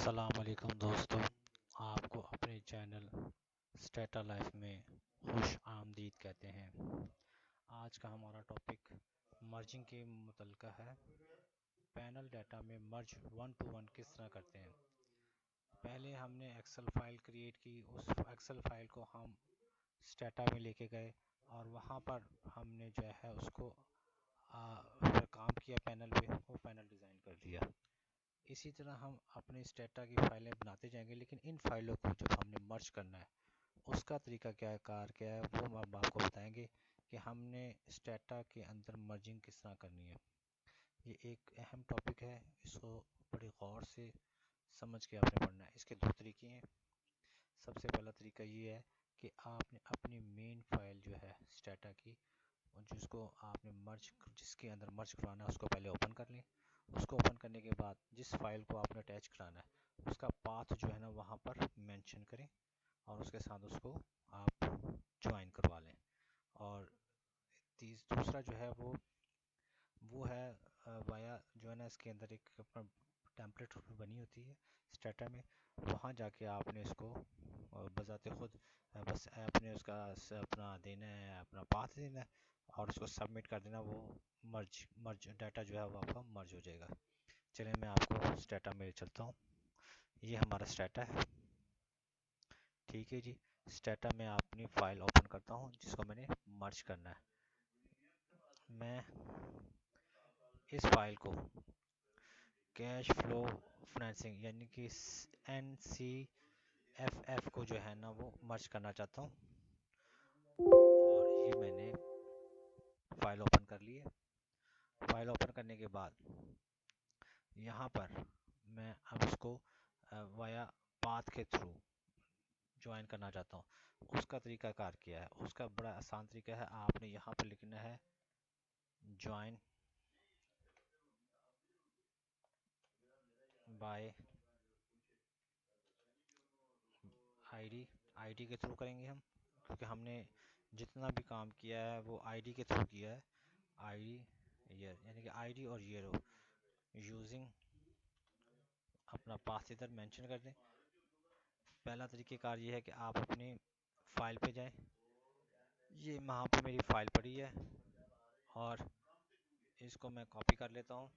अस्सलाम वालेकुम दोस्तों, आपको अपने चैनल स्टेटा लाइफ में खुश आमदीद कहते हैं। आज का हमारा टॉपिक मर्जिंग के मुतल्लिक़ है। पैनल डाटा में मर्ज वन टू वन किस तरह करते हैं। पहले हमने एक्सेल फाइल क्रिएट की, उस एक्सेल फाइल को हम स्टेटा में लेके गए और वहाँ पर हमने जो है उसको फिर काम किया पैनल पे, वो पैनल डिज़ाइन कर दिया। इसी तरह हम अपने स्टेटा की फाइलें बनाते जाएंगे, लेकिन इन फाइलों को जब हमने मर्ज करना है उसका तरीका क्या है वो हम आपको बताएंगे कि हमने स्टेटा के अंदर मर्जिंग किस तरह करनी है। ये एक अहम टॉपिक है, इसको बड़ी गौर से समझ के आपने पढ़ना है। इसके दो तरीके हैं। सबसे पहला तरीका ये है कि आपने अपनी मेन फाइल जो है स्टेटा की, जिसको आपने जिसके अंदर मर्ज करवाना है उसको पहले ओपन कर लें। उसको ओपन करने के बाद जिस फाइल को आपने अटैच कराना है उसका पाथ जो है ना वहाँ पर मेंशन करें और उसके साथ उसको आप ज्वाइन करवा लें। और दूसरा जो है वो है वाया जो है ना, इसके अंदर एक अपना टेम्पलेट बनी होती है स्टेटा में, वहाँ जाके आपने इसको बजाते खुद बस आपने उसका अपना देना है, अपना पाथ देना है और उसको सबमिट कर देना। वो मर्ज डाटा जो है वो आपका मर्ज हो जाएगा। चलिए मैं आपको स्टेटा में चलता हूँ। ये हमारा स्टेटा है, ठीक है जी। स्टेटा में अपनी फाइल ओपन करता हूँ जिसको मैंने मर्ज करना है। मैं इस फाइल को कैश फ्लो फाइनेंसिंग यानी कि NCFF को जो है ना वो मर्ज करना चाहता हूँ, और ये मैंने फाइल ओपन कर ली है। फाइल ओपन करने के बाद यहाँ पर मैं अब इसको वाया पाथ के थ्रू ज्वाइन करना चाहता हूँ। उसका तरीकाकार क्या है, उसका बड़ा आसान तरीका है। आपने यहाँ पर लिखना है ज्वाइन बाय आईडी के थ्रू करेंगे हम, क्योंकि हमने जितना भी काम किया है वो आईडी के थ्रू किया है। आईडी ईयर यानी कि आईडी और ईयर हो यूजिंग, अपना पाथ इधर मेंशन कर दें। पहला तरीक़ेकार ये है कि आप अपनी फाइल पे जाएं। ये वहाँ पे मेरी फाइल पड़ी है और इसको मैं कॉपी कर लेता हूँ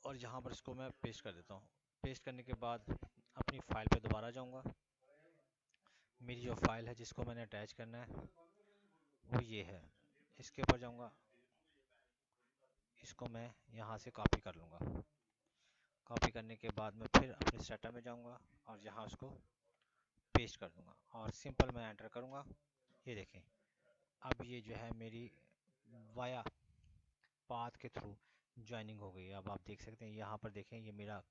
और यहाँ पर इसको मैं पेस्ट कर देता हूँ। पेस्ट करने के बाद अपनी फाइल पे दोबारा जाऊँगा। मेरी जो फाइल है जिसको मैंने अटैच करना है वो ये है, इसके ऊपर जाऊँगा, इसको मैं यहाँ से कॉपी कर लूँगा। कॉपी करने के बाद मैं फिर अपने स्टेटा में जाऊँगा और यहाँ उसको पेस्ट कर दूँगा और सिंपल मैं एंटर करूँगा। ये देखें, अब ये जो है मेरी वाया पाथ के थ्रू ज्वाइनिंग हो गई। अब आप देख सकते हैं, यहाँ पर देखें, ये मेरा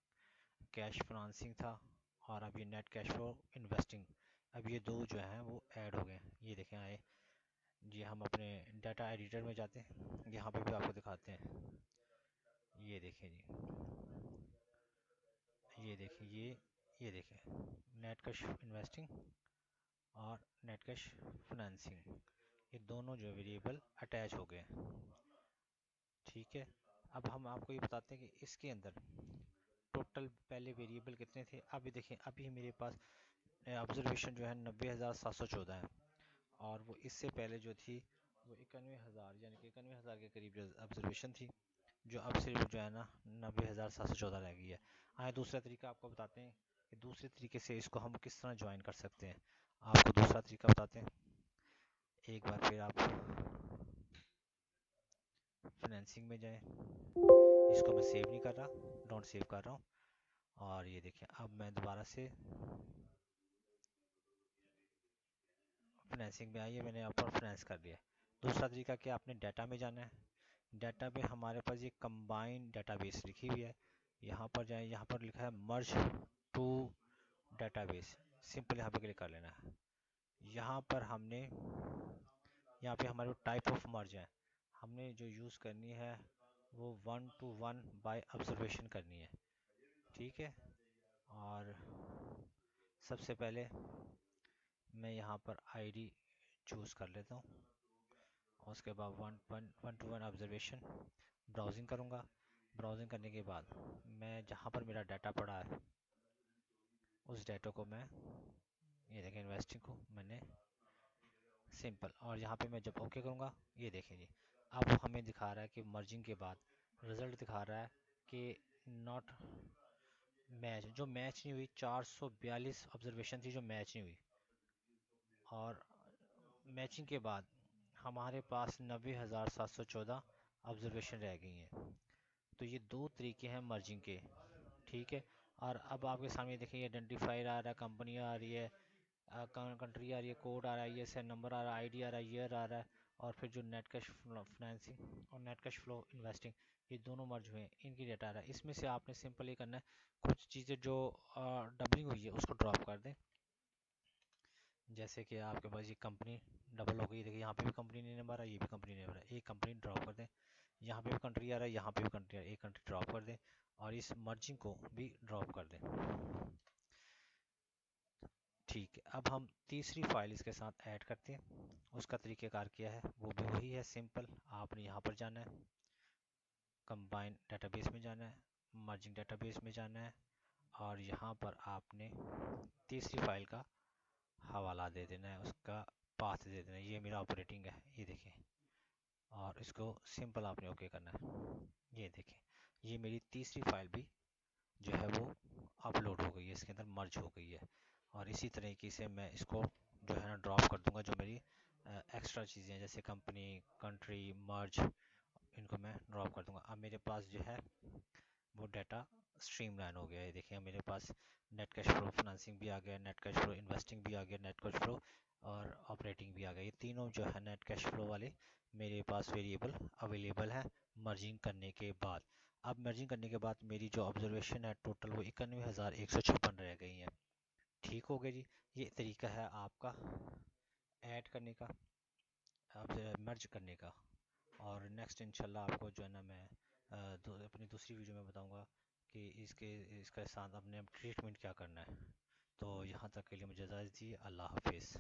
कैश फाइनेंसिंग था और अब ये नेट कैश फ्लो इन्वेस्टिंग, अब ये दो जो हैं वो ऐड हो गए। ये देखें आए जी। हम अपने डाटा एडिटर में जाते हैं, यहाँ पे भी आपको दिखाते हैं। ये देखें जी, ये देखें, ये देखें नेट कैश इन्वेस्टिंग और नेट कैश फाइनेंसिंग, ये दोनों जो वेरिएबल अटैच हो गए, ठीक है। अब हम आपको ये बताते हैं कि इसके अंदर टोटल पहले वेरिएबल कितने थे। अभी देखें, अभी मेरे पास ऑब्जर्वेशन जो है 90,714 है और वो इससे पहले जो थी वो 91,000 यानी कि 91,000 के करीब ऑब्जर्वेशन थी, जो अब सिर्फ जो है ना 90,714 रह गई है। आए दूसरा तरीका आपको बताते हैं कि दूसरे तरीके से इसको हम किस तरह ज्वाइन कर सकते हैं। आपको दूसरा तरीका बताते हैं। एक बार फिर आप फाइनेंसिंग में जाएं, इसको मैं सेव नहीं कर रहा, डोंट सेव कर रहा हूँ। और ये देखें, अब मैं दोबारा से फाइनेंसिंग में आइए, मैंने यहाँ पर फाइनेंस कर लिया। दूसरा तरीका क्या, आपने डाटा में जाना है। डाटा में हमारे पास ये कंबाइंड डाटाबेस लिखी हुई है, यहाँ पर जाएं, यहाँ पर लिखा है मर्ज टू डाटाबेस, सिंपल यहाँ पे क्लिक कर लेना है। यहाँ पर हमने, यहाँ पे हमारे टाइप ऑफ मर्ज है, हमने जो यूज़ करनी है वो 1 to 1 बाय ऑब्जर्वेशन करनी है, ठीक है। और सबसे पहले मैं यहाँ पर आईडी चूज़ कर लेता हूँ और उसके बाद 1 to 1 ऑब्जर्वेशन ब्राउजिंग करूँगा। ब्राउजिंग करने के बाद मैं जहाँ पर मेरा डाटा पड़ा है उस डाटा को मैं, ये देखें इन्वेस्टिंग को मैंने सिंपल, और यहाँ पे मैं जब ओके करूँगा ये देखें जी, अब हमें दिखा रहा है कि मर्जिंग के बाद रिज़ल्ट दिखा रहा है कि नॉट मैच, जो मैच नहीं हुई 442 ऑब्जर्वेशन थी जो मैच नहीं हुई, और मैचिंग के बाद हमारे पास 90,714 ऑब्जर्वेशन रह गई हैं। तो ये दो तरीके हैं मर्जिंग के, ठीक है। और अब आपके सामने देखिए आइडेंटिफायर आ रहा है, कंपनी आ रही है, कंट्री आ रही है, कोड आ रहा है, ईएसएन नंबर आ रहा है, आईडी आ रहा है, ईयर आ रहा है, और फिर जो नेट कैश फाइनेंसिंग और नेट कैश फ्लो इन्वेस्टिंग, ये दोनों मर्ज हुए हैं, इनकी डेटा आ रहा है। इसमें से आपने सिंपल ये करना है, कुछ चीज़ें जो डबलिंग हुई है उसको ड्रॉप कर दें। जैसे कि आपके पास ये कंपनी डबल हो गई, देखिए यहाँ पे भी कंपनी नहीं नंबर आ रहा है, ये भी कंपनी नहीं नंबर आ रहा है, एक कंपनी ड्रॉप कर दें। यहाँ पे भी कंट्री आ रहा है, यहाँ पे भी कंट्री आ रहा है, एक कंट्री ड्रॉप कर दें, और इस मर्जिंग को भी ड्रॉप कर दें। ठीक है, अब हम तीसरी फाइल इसके साथ ऐड करते हैं। उसका तरीक़ेकार क्या है, वो भी वही है, सिंपल। आपने यहाँ पर जाना है, कंबाइन डेटाबेस में जाना है, मर्जिंग डेटाबेस में जाना है, और यहाँ पर आपने तीसरी फाइल का हवाला दे देना है, उसका पाथ दे देना है। ये मेरा ऑपरेटिंग है, ये देखें, और इसको सिंपल आपने ओके करना है। ये देखें, ये मेरी तीसरी फाइल भी जो है वो अपलोड हो गई है, इसके अंदर मर्ज हो गई है। और इसी तरीके से मैं इसको जो है ना ड्रॉप कर दूंगा, जो मेरी एक्स्ट्रा चीज़ें हैं जैसे कंपनी, कंट्री, मर्ज, इनको मैं ड्रॉप कर दूंगा। अब मेरे पास जो है वो डाटा स्ट्रीमलाइन हो गया है। देखिए मेरे पास नेट कैश फ्लो फाइनेंसिंग भी आ गया, नेट कैश फ्लो इन्वेस्टिंग भी आ गया, नेट कैश फ्लो और ऑपरेटिंग भी आ गया। ये तीनों जो है नेट कैश फ्लो वाले मेरे पास वेरिएबल अवेलेबल है मर्जिंग करने के बाद। अब मर्जिंग करने के बाद मेरी जो ऑब्जर्वेशन है टोटल वो 91,156 रह गई है। ठीक हो गया जी। ये तरीका है आपका ऐड करने का, मर्ज करने का। और नेक्स्ट इंशाल्लाह आपको जो है ना मैं अपनी दूसरी वीडियो में बताऊंगा कि इसके साथ अपने ट्रीटमेंट क्या करना है। तो यहाँ तक के लिए मुझे इजाज़त दीजिए। अल्लाह हाफिज़।